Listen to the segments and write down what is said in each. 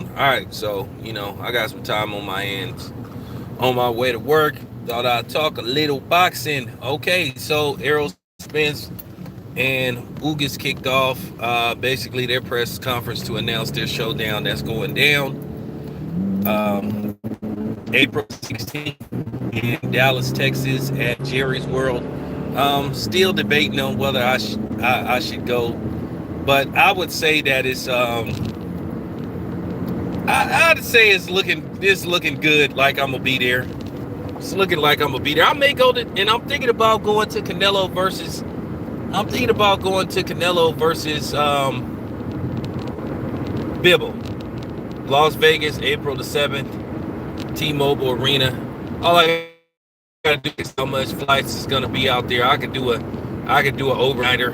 on. All right, so I got some time on my hands on my way to work. Thought I'd talk a little boxing. Okay, so Errol Spence and Ugas kicked off basically their press conference to announce their showdown that's going down April 16th in Dallas, Texas at Jerry's World. Still debating on whether I should go, but I would say that I'd say it's looking good. Like I'm gonna be there. It's looking like I'm gonna be there. I may go to, and I'm thinking about going to Canelo versus. I'm thinking about going to Canelo versus Bibble, Las Vegas, April the 7th, T-Mobile Arena. All I gotta do is how much flights is gonna be out there. I could do a overnighter.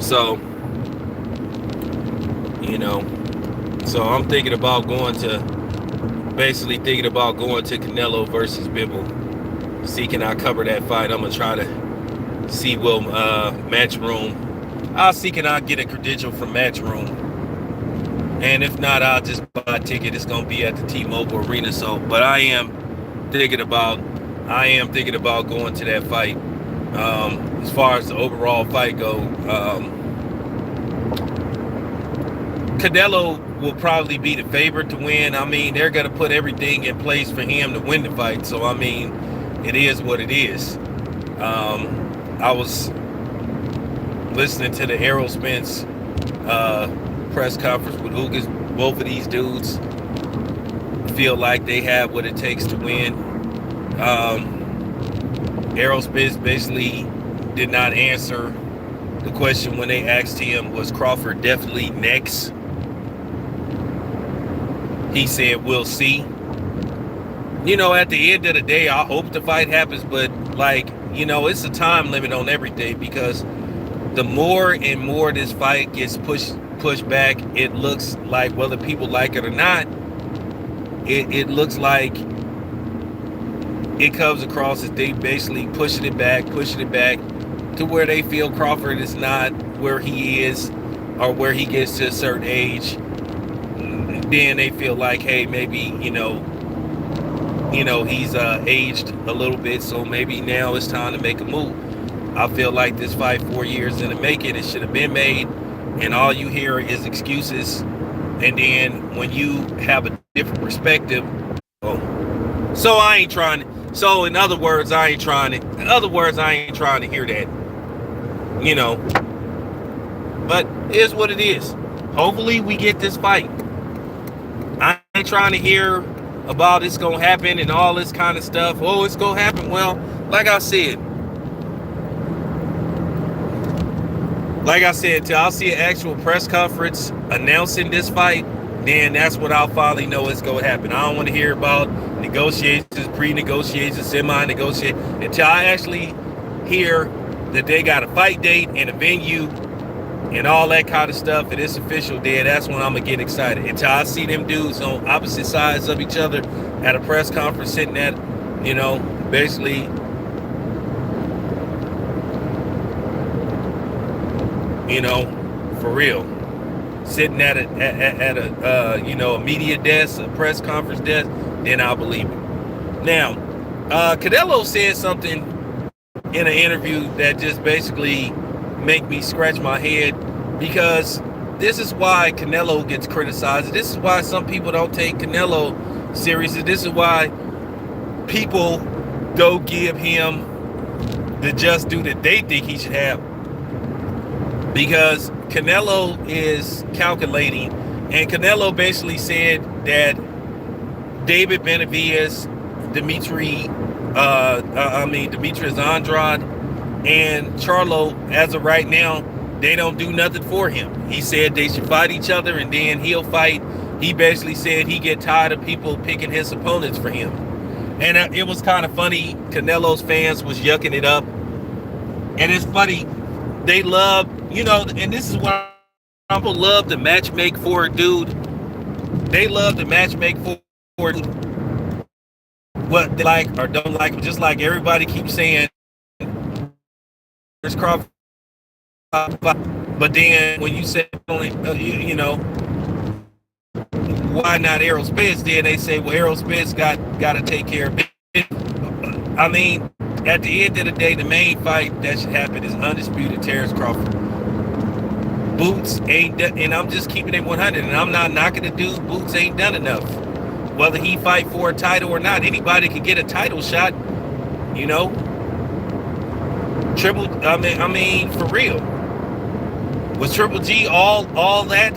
So you know, so I'm basically thinking about going to Canelo versus Bibble. See, can I cover that fight? I'm gonna try to see will Matchroom. I'll see can I get a credential from Matchroom, and if not, I'll just buy a ticket. It's gonna be at the T-Mobile Arena. So, but thinking about I am thinking about going to that fight. As far as the overall fight go, Canelo will probably be the favorite to win. I mean, they're gonna put everything in place for him to win the fight. So, I mean, it is what it is. I was listening to the Errol Spence press conference with Ugas. Both of these dudes feel like they have what it takes to win. Errol Spence basically did not answer the question when they asked him, was Crawford definitely next? He said, we'll see. At the end of the day, I hope the fight happens, but it's a time limit on everything, because the more and more this fight gets pushed back, it looks like, whether people like it or not, it looks like it comes across as they basically pushing it back to where they feel Crawford is not where he is, or where he gets to a certain age. Then they feel like, hey, maybe he's aged a little bit, so maybe now it's time to make a move. I feel like this fight 4 years in the making, it should have been made, and all you hear is excuses. And then when you have a different perspective, so I ain't trying to. So in other words, I ain't trying to hear that. But it is what it is. Hopefully we get this fight. I ain't trying to hear about it's gonna happen and all this kind of stuff. Oh, it's gonna happen. Well, like I said, till I'll see an actual press conference announcing this fight, then that's when I'll finally know it's gonna happen. I don't want to hear about negotiations, pre-negotiations, semi-negotiations, until I actually hear that they got a fight date and a venue and all that kind of stuff, and it's official there. That's when I'm gonna get excited. Until I see them dudes on opposite sides of each other at a press conference, sitting at, basically, for real, sitting at a media desk, a press conference desk, then I'll believe it. Now, Canelo said something in an interview that just basically make me scratch my head, because this is why Canelo gets criticized. This is why some people don't take Canelo seriously. This is why people don't give him the just due that they think he should have, because Canelo is calculating, and Canelo basically said that David Benavidez, Demetrius Andrade, and Charlo, as of right now, they don't do nothing for him. He said they should fight each other, and then he'll fight. He basically said he get tired of people picking his opponents for him. And it was kind of funny. Canelo's fans was yucking it up. And it's funny. They love, and this is what people love to matchmake for a dude. They love to matchmake for what they like or don't like. Just like everybody keeps saying, Crawford. But then when you say only, why not Errol Spence? Then they say, well, Errol Spence got to take care of it. I mean, at the end of the day, the main fight that should happen is undisputed Terrence Crawford. Boots ain't done, and I'm just keeping it 100, and I'm not knocking the dude. Boots ain't done enough. Whether he fight for a title or not, anybody can get a title shot, you know. I mean, for real. Was Triple G all that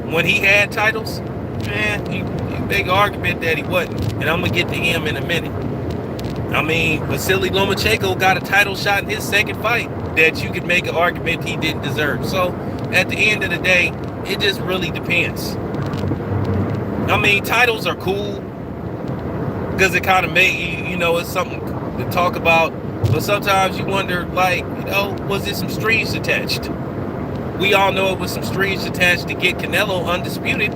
when he had titles? Man, you make an argument that he wasn't, and I'm gonna get to him in a minute. I mean, Vasily Lomachenko got a title shot in his second fight that you could make an argument he didn't deserve. So at the end of the day, it just really depends. I mean, titles are cool because it kind of make you know, it's something to talk about. But sometimes you wonder, like, you know, was there some strings attached? We all know it was some strings attached to get Canelo undisputed.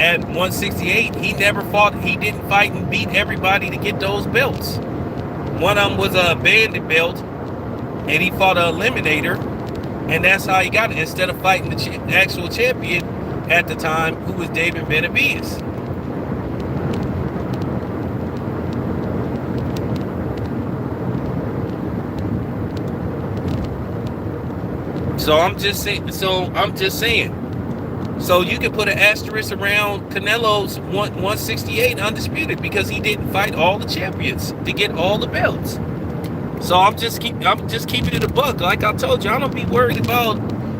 At 168, he never fought. He didn't fight and beat everybody to get those belts. One of them was a bandit belt, and he fought an eliminator, and that's how he got it. Instead of fighting the actual champion at the time, who was David Benavidez. So I'm just saying. So you can put an asterisk around Canelo's 168 undisputed because he didn't fight all the champions to get all the belts. So I'm just keeping it a buck. Like I told you, I don't be worried about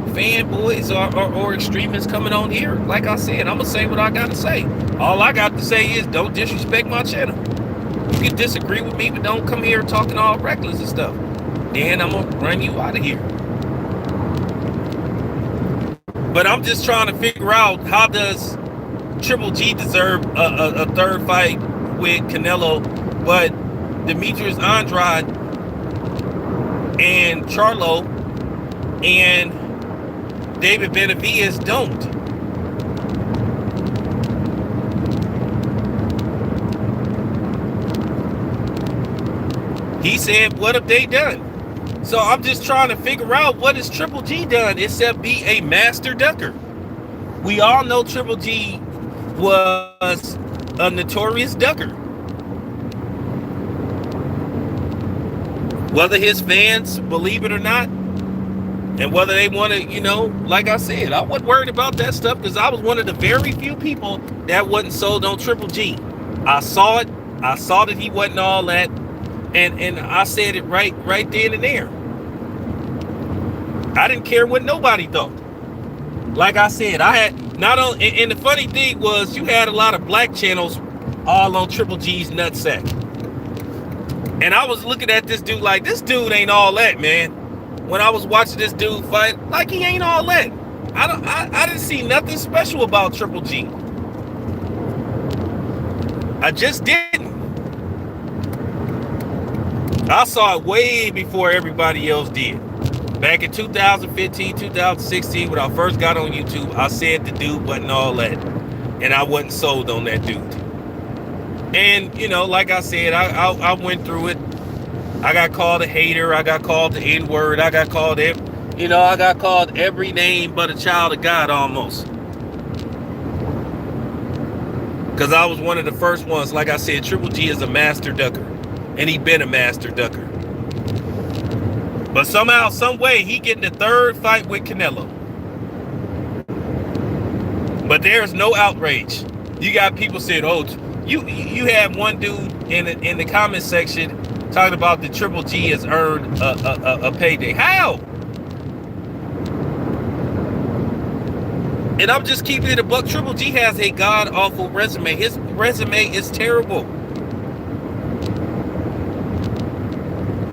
fanboys or extremists coming on here. Like I said, I'm gonna say what I gotta say. All I got to say is don't disrespect my channel. You can disagree with me, but don't come here talking all reckless and stuff. Then I'm gonna run you out of here. But I'm just trying to figure out, how does Triple G deserve a third fight with Canelo, but Demetrius Andrade and Charlo and David Benavidez don't? He said, what have they done? So I'm just trying to figure out, what has Triple G done except be a master ducker? We all know Triple G was a notorious ducker. Whether his fans believe it or not, and whether they want to, you know, like I said, I wasn't worried about that stuff because I was one of the very few people that wasn't sold on Triple G. I saw it. I saw that he wasn't all that. And I said it right then and there. I didn't care what nobody thought. Like I said, I had not only, and the funny thing was, you had a lot of black channels all on Triple G's nutsack. And I was looking at this dude like, this dude ain't all that, man. When I was watching this dude fight, like, he ain't all that. I didn't see nothing special about Triple G. I just didn't. I saw it way before everybody else did. Back in 2015, 2016, when I first got on YouTube, I said the dude wasn't all that. And I wasn't sold on that dude. And, you know, like I said, I went through it. I got called a hater. I got called the N-word. I got called every name but a child of God almost. Because I was one of the first ones. Like I said, Triple G is a master ducker. And he been a master ducker. But somehow, some way, he getting the third fight with Canelo. But there's no outrage. You got people saying, oh, you have one dude in the comment section talking about the Triple G has earned a payday. How? And I'm just keeping it a buck. Triple G has a god-awful resume. His resume is terrible.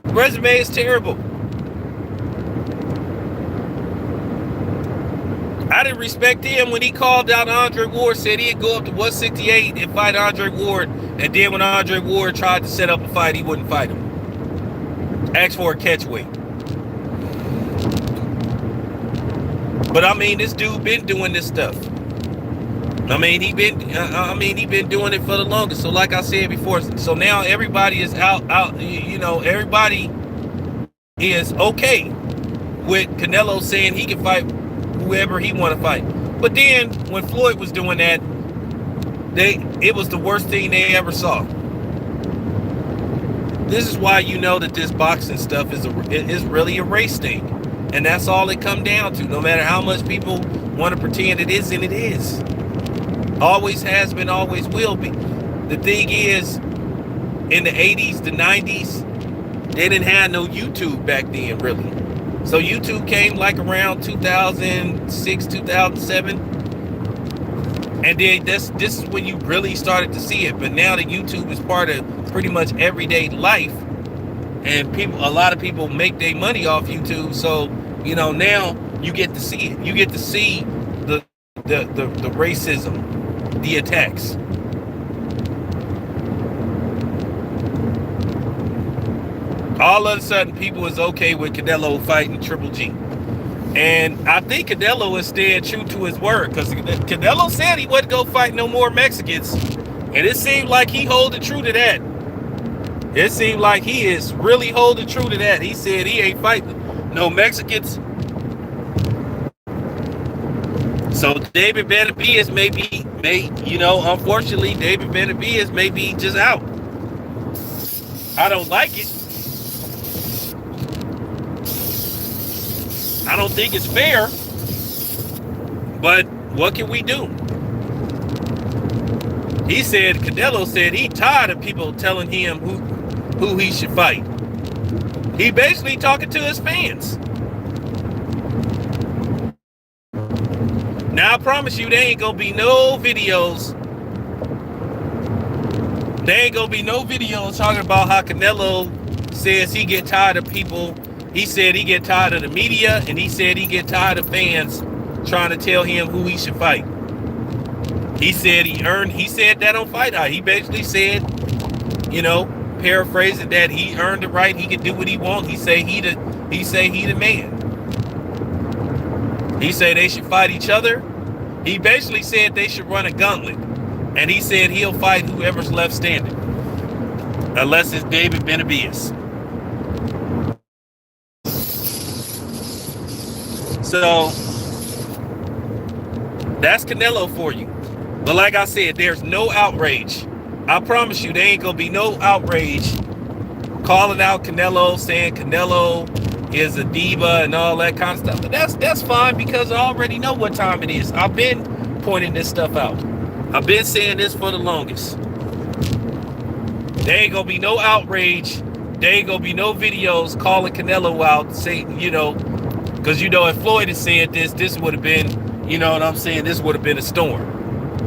Resume is terrible. I didn't respect him when he called out Andre Ward, said he'd go up to 168 and fight Andre Ward, and then when Andre Ward tried to set up a fight, he wouldn't fight him. Asked for a catch weight. But I mean, this dude been doing this stuff. I mean, he been doing it for the longest. So like I said before, so now everybody is out, you know, everybody is okay with Canelo saying he can fight whoever he want to fight. But then when Floyd was doing that, it was the worst thing they ever saw. This is why you know that this boxing stuff is really a race thing. And that's all it come down to. No matter how much people want to pretend it isn't, it is. Always has been, always will be. The thing is, in the 80s, the 90s, they didn't have no YouTube back then, really. So YouTube came like around 2006, 2007. And then this is when you really started to see it. But now that YouTube is part of pretty much everyday life, and a lot of people make their money off YouTube. So, you know, now you get to see it. You get to see the racism, the attacks. All of a sudden, people is okay with Canelo fighting Triple G. And I think Canelo is staying true to his word, because Canelo said he wouldn't go fight no more Mexicans. And it seemed like he holding true to that. It seemed like he is really holding true to that. He said he ain't fighting no Mexicans. So David Benavidez unfortunately, David Benavidez may be just out. I don't like it. I don't think it's fair. But what can we do? Canelo said he tired of people telling him who he should fight. He basically talking to his fans. Now I promise you, there ain't gonna be no videos. There ain't gonna be no videos talking about how Canelo says he get tired of people. He said he get tired of the media, and he said he get tired of fans trying to tell him who he should fight. He said he said that on Fight Eye. He basically said, paraphrasing, that he earned the right, he could do what he want. He say he the man. He said they should fight each other. He basically said they should run a gauntlet. And he said he'll fight whoever's left standing. Unless it's David Benavidez. So that's Canelo for you. But like I said, there's no outrage. I promise you, there ain't gonna be no outrage calling out Canelo, saying Canelo is a diva and all that kind of stuff. But that's fine, because I already know what time it is. I've been pointing this stuff out. I've been saying this for the longest. There ain't gonna be no outrage. There ain't gonna be no videos calling Canelo out, saying, because if Floyd had said this would have been, this would have been a storm.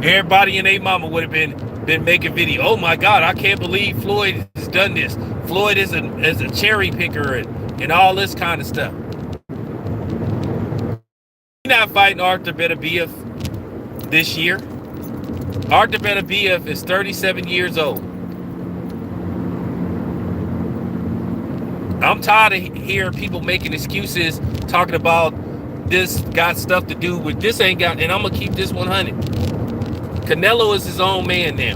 Everybody and their mama would have been making video. Oh my God, I can't believe Floyd has done this. Floyd is a cherry picker and all this kind of stuff. He's not fighting Artur Beterbiev this year. Artur Beterbiev is 37 years old. I'm tired of hearing people making excuses, talking about this got stuff to do with this ain't got, and I'm gonna keep this 100. Canelo is his own man now.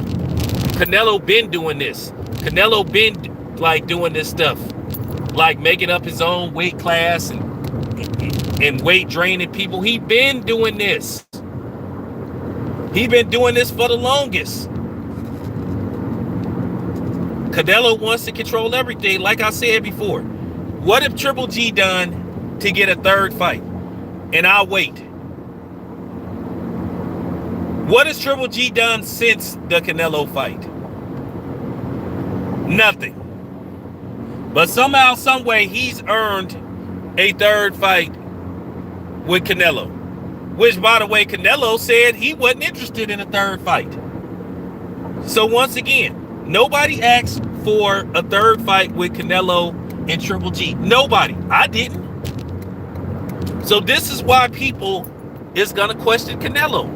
Canelo been doing this. Canelo been doing this stuff, like making up his own weight class and weight draining people. He been doing this. He been doing this for the longest. Canelo wants to control everything, like I said before. What if Triple G done to get a third fight? And I'll wait. What has Triple G done since the Canelo fight? Nothing. But somehow, some way, he's earned a third fight with Canelo. Which, by the way, Canelo said he wasn't interested in a third fight. So once again, nobody asked for a third fight with Canelo and Triple G. Nobody. I didn't. So this is why people is going to question Canelo.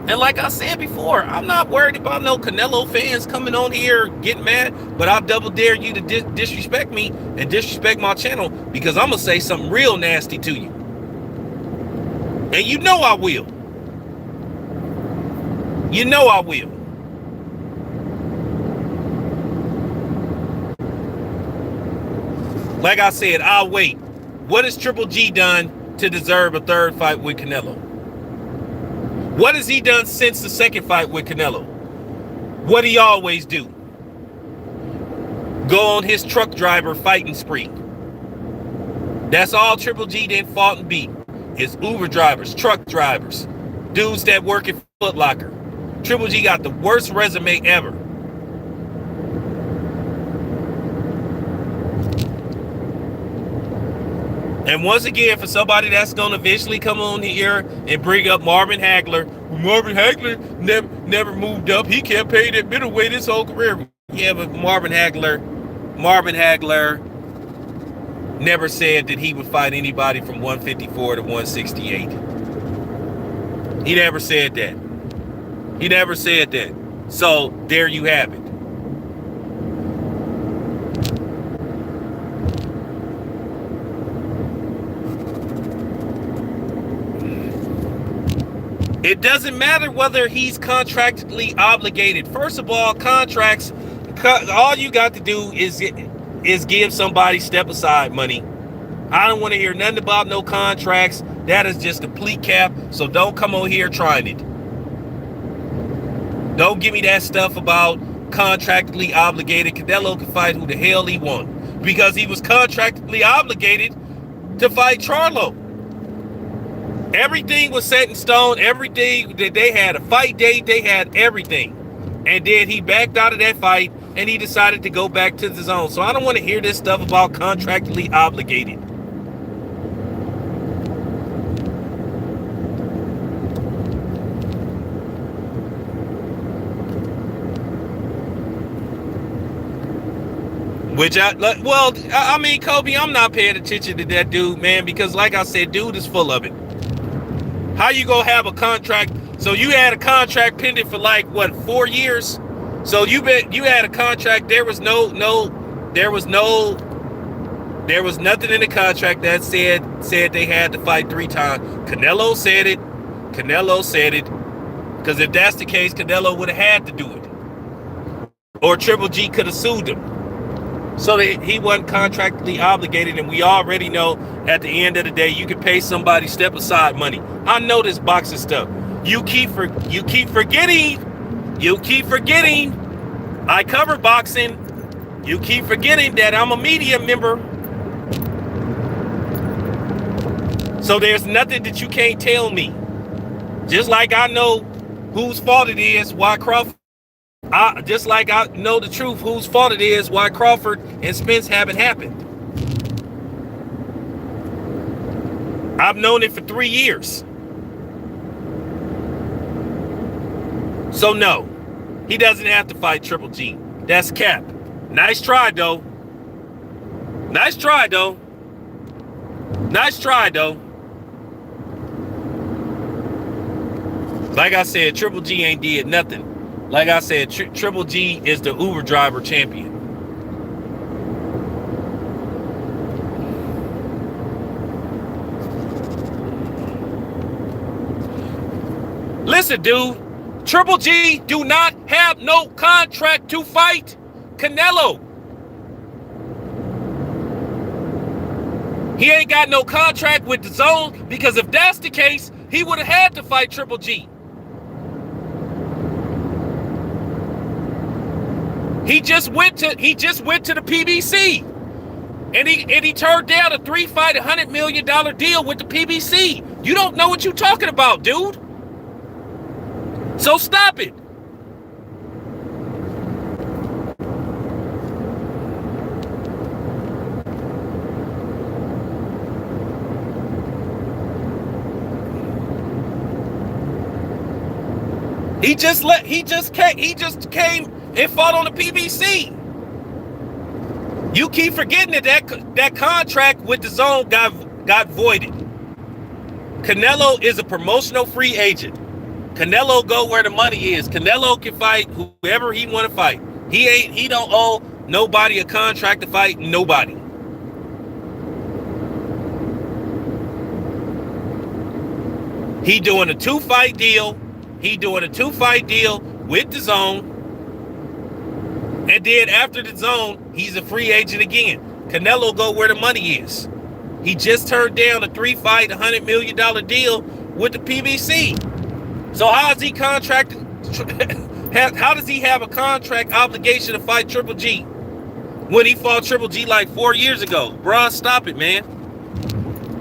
And like I said before, I'm not worried about no Canelo fans coming on here getting mad, but I'll double dare you to disrespect me and disrespect my channel, because I'm going to say something real nasty to you. And you know I will. You know I will. Like I said, I'll wait. What has Triple G done to deserve a third fight with Canelo? What has he done since the second fight with Canelo? What he always do? Go on his truck driver fighting spree. That's all Triple G then fought and beat. Is Uber drivers, truck drivers, dudes that work at Foot Locker. Triple G got the worst resume ever. And once again, for somebody that's going to eventually come on here and bring up Marvin Hagler, Marvin Hagler never moved up. He campaigned at middleweight his whole career. Yeah, but Marvin Hagler never said that he would fight anybody from 154 to 168. He never said that. He never said that. So there you have it. It doesn't matter whether he's contractually obligated. First of all, contracts, all you got to do is give somebody step aside money. I don't want to hear nothing about no contracts. That is just complete cap. So don't come on here trying it. Don't give me that stuff about contractually obligated. Canelo can fight who the hell he wants because he was contractually obligated to fight Charlo. Everything was set in stone. Everything that they had a fight date, they had everything. And then he backed out of that fight and he decided to go back to the zone. So I don't want to hear this stuff about contractually obligated. I mean, Kobe, I'm not paying attention to that dude, man, because like I said, dude is full of it. How you gonna have a contract? So you had a contract pending for like what, 4 years? So you had a contract. There was nothing in the contract that said they had to fight 3 times. Canelo said it. Because if that's the case, Canelo would have had to do it. Or Triple G could have sued him. So that he wasn't contractually obligated, and we already know at the end of the day, you can pay somebody step aside money. I know this boxing stuff. You keep forgetting. I cover boxing. You keep forgetting that I'm a media member. So there's nothing that you can't tell me. Just like I know whose fault it is, why Crawford. Just like I know the truth, whose fault it is, why Crawford and Spence haven't happened. I've known it for 3 years. So no, he doesn't have to fight Triple G. That's cap. Nice try though. Like I said, Triple G ain't did nothing. Like I said, Triple G is the Uber driver champion. Listen, dude. Triple G do not have no contract to fight Canelo. He ain't got no contract with the zone, because if that's the case, he would have had to fight Triple G. He just went to the PBC, and he turned down a 3-fight, $100 million deal with the PBC. You don't know what you're talking about, dude. So stop it. He just came and fought on the PBC. You keep forgetting that contract with the zone got voided. Canelo is a promotional free agent. Canelo go where the money is. Canelo can fight whoever he want to fight. He don't owe nobody a contract to fight nobody. He doing a 2-fight deal. He doing a 2-fight deal with the zone. And then after the zone, he's a free agent again. Canelo go where the money is. He just turned down a 3-fight, $100 million deal with the PBC. So how is he contracted? How does he have a contract obligation to fight Triple G when he fought Triple G like 4 years ago? Bruh, stop it, man.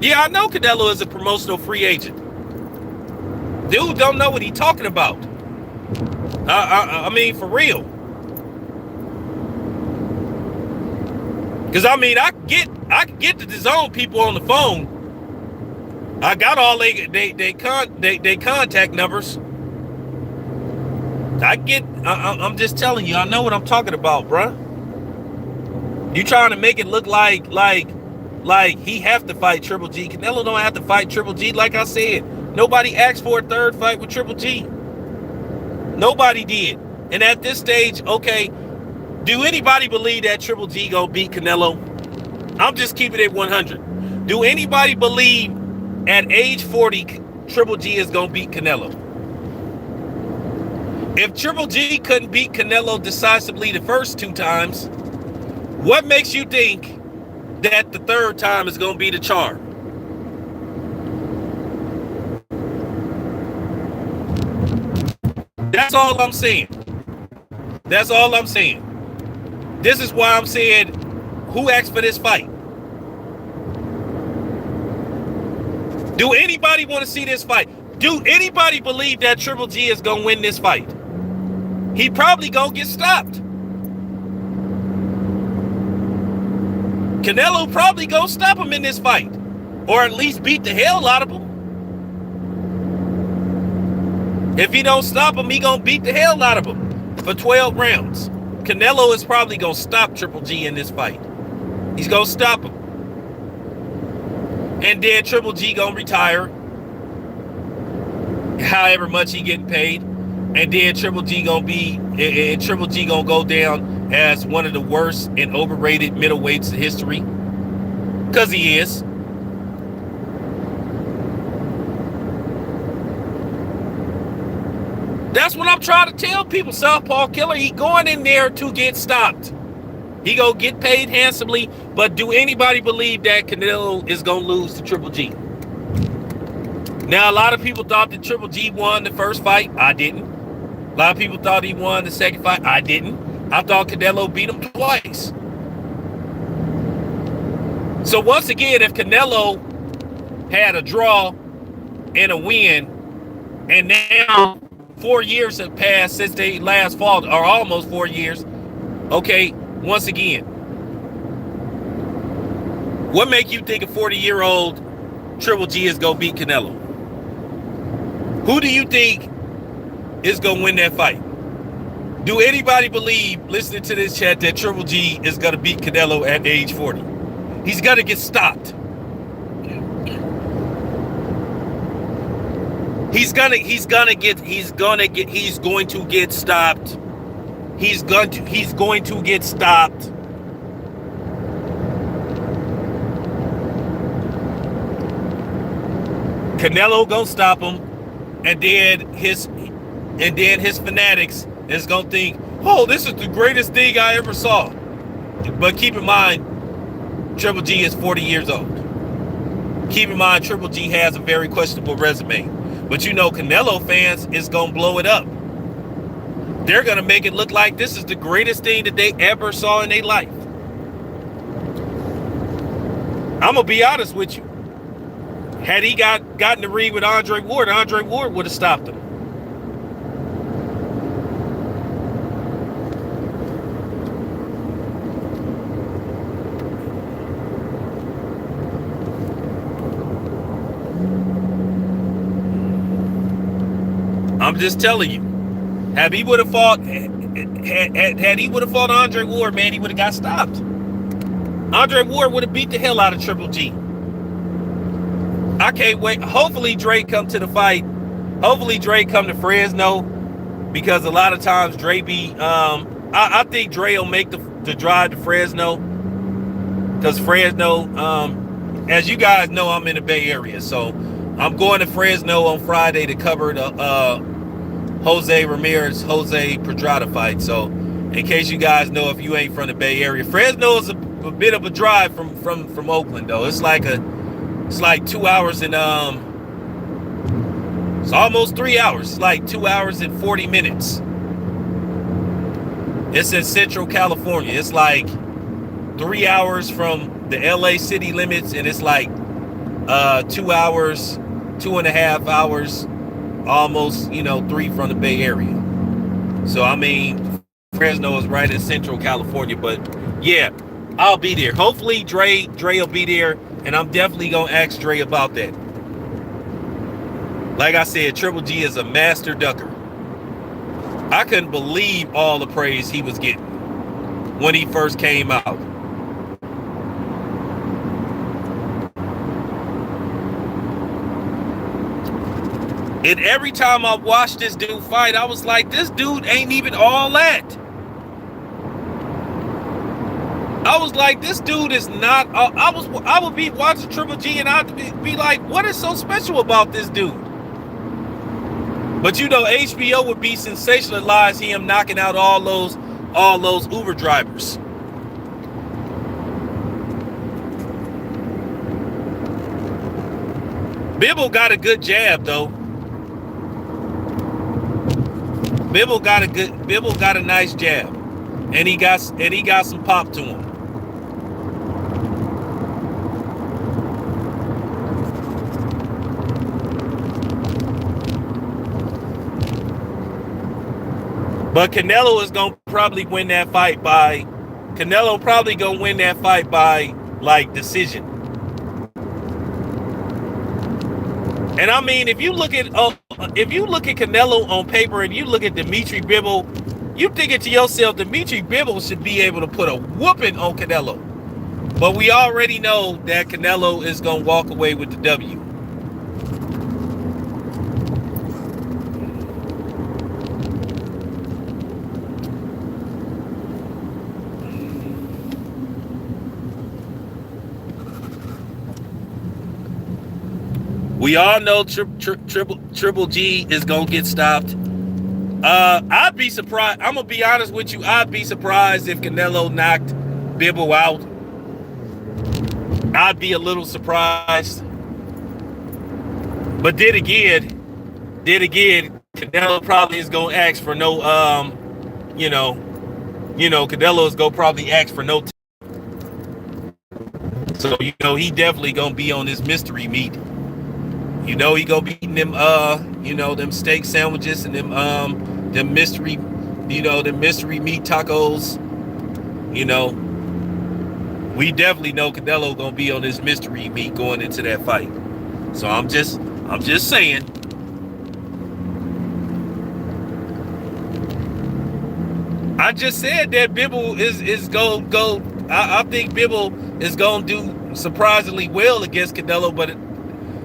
Yeah, I know Canelo is a promotional free agent. Dude don't know what he's talking about. I mean, for real. Because, I mean, I can get the DAZN people on the phone. I got all they contact numbers. I'm just telling you, I know what I'm talking about, bruh. You trying to make it look like he have to fight Triple G. Canelo don't have to fight Triple G. Like I said, nobody asked for a third fight with Triple G. Nobody did. And at this stage, okay, do anybody believe that Triple G gonna beat Canelo? I'm just keeping it 100. Do anybody believe at age 40 Triple G is gonna beat Canelo? If Triple G couldn't beat Canelo decisively the first 2 times, what makes you think that the third time is going to be the charm? That's all I'm saying. That's all I'm saying. This is why I'm saying, who asked for this fight? Do anybody want to see this fight? Do anybody believe that Triple G is going to win this fight? He probably going to get stopped. Canelo probably going to stop him in this fight. Or at least beat the hell out of him. If he don't stop him, he going to beat the hell out of him for 12 rounds. Canelo is probably going to stop Triple G in this fight. He's going to stop him. And then Triple G going to retire. However much he getting paid. And then Triple G gonna go down as one of the worst and overrated middleweights in history. Because he is. That's what I'm trying to tell people. Southpaw Killer, he going in there to get stopped. He gonna get paid handsomely. But do anybody believe that Canelo is gonna lose to Triple G? Now, a lot of people thought that Triple G won the first fight. I didn't. A lot of people thought he won the second fight. I didn't. I thought Canelo beat him twice. So once again, if Canelo had a draw and a win, and now 4 years have passed since they last fought, or almost 4 years, okay, once again, what make you think a 40-year-old Triple G is going to beat Canelo? Who do you think is going to win that fight? Do anybody believe, listening to this chat, that Triple G is going to beat Canelo at age 40? He's going to get stopped. He's going to get stopped. He's going to get stopped. Canelo gonna stop him, and then his fanatics is gonna think, oh, this is the greatest thing I ever saw. But keep in mind, Triple G is 40 years old. Keep in mind, Triple G has a very questionable resume. But you know, Canelo fans is gonna blow it up. They're gonna make it look like this is the greatest thing that they ever saw in their life. I'm gonna be honest with you. Had he gotten the ring with Andre Ward would have stopped him. I'm just telling you. Had he would have fought Andre Ward, man, he would have got stopped. Andre Ward would have beat the hell out of Triple G. I can't wait. Hopefully Dre come to the fight. Hopefully Dre come to Fresno, because a lot of times Dre be I think Dre will make the drive to Fresno, because Fresno, as you guys know, I'm in the Bay Area, so I'm going to Fresno on Friday to cover the Jose Pedrada fight. So in case you guys know, if you ain't from the Bay Area, Fresno is bit of a drive from Oakland though. It's like 2 hours and it's almost 3 hours. It's like 2 hours and 40 minutes. It's in Central California. It's like 3 hours from the LA city limits, and it's like 2 hours, 2.5 hours, almost 3 from the Bay Area. So I mean, Fresno is right in Central California, but yeah, I'll be there. Hopefully Dre will be there, and I'm definitely gonna ask Dre about that. Like I said, Triple G is a master ducker. I couldn't believe all the praise he was getting when he first came out. And every time I watched this dude fight, I was like, this dude ain't even all that. I was like, this dude is not. I would be watching Triple G and I'd be like, what is so special about this dude? But HBO would be sensationalized him knocking out all those Uber drivers. Bibble got a good jab though. Bibble got a nice jab, and he got some pop to him. But Canelo is gonna probably win that fight by like decision. And I mean, if you look at Canelo on paper and you look at Dimitri Bivol, you thinking to yourself, Dimitri Bivol should be able to put a whooping on Canelo. But we already know that Canelo is gonna walk away with the W. We all know Triple G is going to get stopped. I'd be surprised. I'm going to be honest with you. I'd be surprised if Canelo knocked Bivol out. I'd be a little surprised. But then again, Canelo probably is going to ask for no, Canelo is going to probably ask for no. So, he definitely going to be on this mystery meat. He gonna be eating them them steak sandwiches and them mystery meat tacos. We definitely know Canelo gonna be on this mystery meat going into that fight. So I'm just saying. I just said that Bivol is gonna go. I think Bivol is gonna do surprisingly well against Canelo, but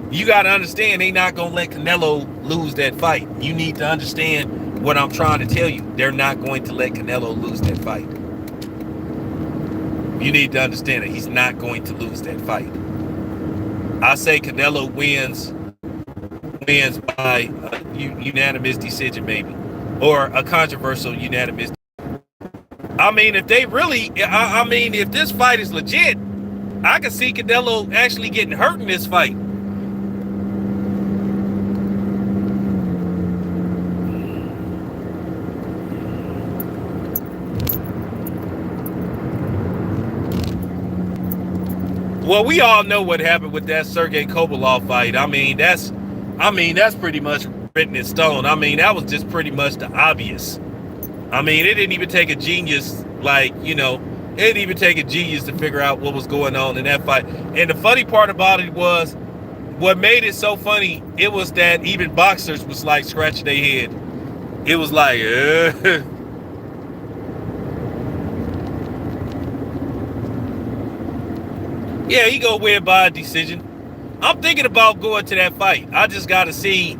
you got to understand, they not going to let Canelo lose that fight. You need to understand what I'm trying to tell you. They're not going to let Canelo lose that fight. You need to understand that he's not going to lose that fight. I say Canelo wins by a unanimous decision maybe. Or a controversial unanimous decision. I mean, if this fight is legit, I can see Canelo actually getting hurt in this fight. Well, we all know what happened with that Sergey Kovalev fight. I mean, that's pretty much written in stone. I mean, that was just pretty much the obvious. I mean, it didn't even take a genius, it didn't even take a genius to figure out what was going on in that fight. And the funny part about it was, what made it so funny, it was that even boxers was like scratching their head. It was like, yeah, he gonna win by a decision. I'm thinking about going to that fight. I just got to see,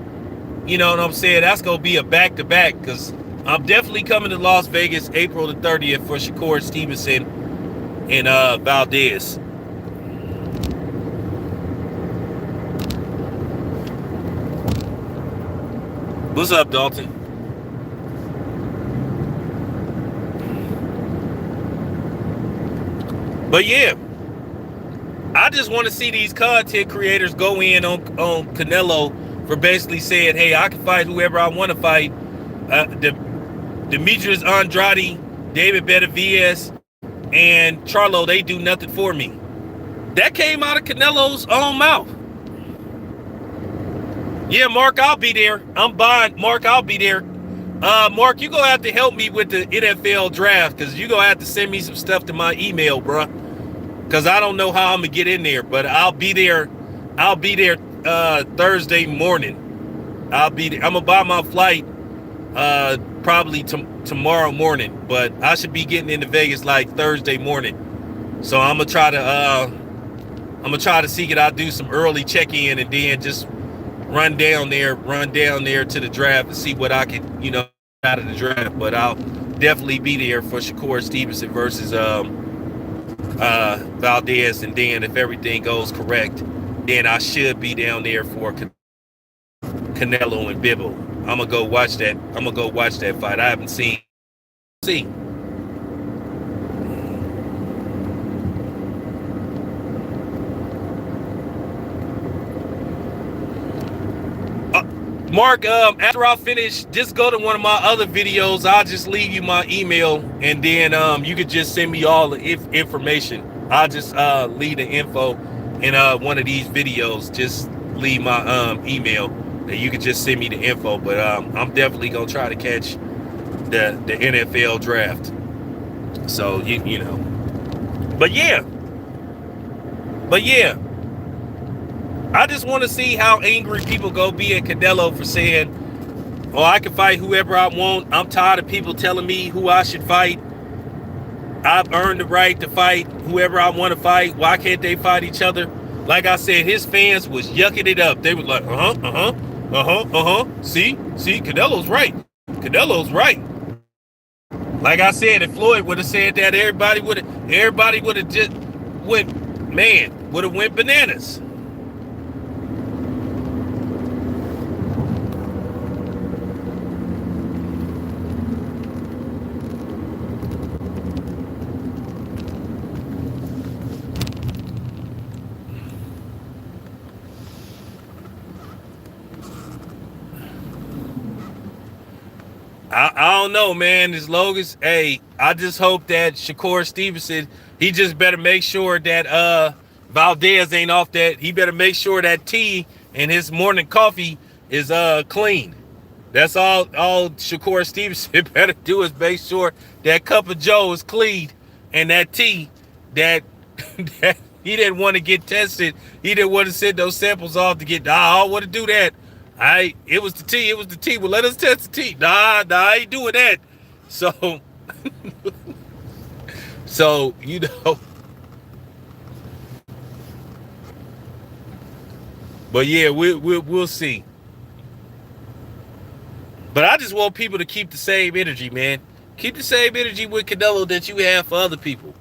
you know what I'm saying? That's going to be a back-to-back because I'm definitely coming to Las Vegas April the 30th for Shakur Stevenson and Valdez. What's up, Dalton? But yeah, I just want to see these content creators go in on Canelo for basically saying, hey, I can fight whoever I want to fight. Demetrius Andrade, David Benavidez, and Charlo, they do nothing for me. That came out of Canelo's own mouth. Yeah, Mark, I'll be there. I'm buying. Mark, I'll be there. Mark, you gonna have to help me with the NFL draft because you gonna have to send me some stuff to my email, bro. Because I don't know how I'm gonna get in there, but I'll be there. I'll be there Thursday morning. I'm gonna buy my flight probably tomorrow morning, but I should be getting into Vegas like Thursday morning. So I'm gonna try to see it. I'll do some early check-in and then just run down there to the draft and see what I can, out of the draft. But I'll definitely be there for Shakur Stevenson versus Valdez, and then if everything goes correct, then I should be down there for Canelo and Bibble. I'm gonna go watch that. Fight. I haven't seen. Mark, after I finish, just go to one of my other videos. I'll just leave you my email, and then you could just send me all the information. I'll just leave the info in one of these videos. Just leave my email, and you could just send me the info. But I'm definitely gonna try to catch the NFL draft. So you know, but yeah. I just want to see how angry people go be at Canelo for saying, oh, I can fight whoever I want. I'm tired of people telling me who I should fight. I've earned the right to fight whoever I want to fight. Why can't they fight each other? Like I said, his fans was yucking it up. They was like, See, Canelo's right. Like I said, if Floyd would have said that, everybody would have just went bananas. I don't know, man. As long as, hey, I just hope that Shakur Stevenson, he just better make sure that Valdez ain't off that. He better make sure that tea and his morning coffee is clean. That's all Shakur Stevenson better do is make sure that cup of Joe is clean, and that tea that he didn't want to get tested. He didn't want to send those samples off to get. I don't want to do that. It was the tea. Well, let us test the tea. Nah, I ain't doing that. So, But yeah, we'll see. But I just want people to keep the same energy, man. Keep the same energy with Canelo that you have for other people.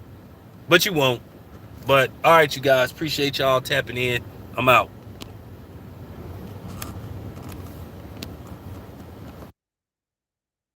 But you won't. But all right, you guys, appreciate y'all tapping in. I'm out.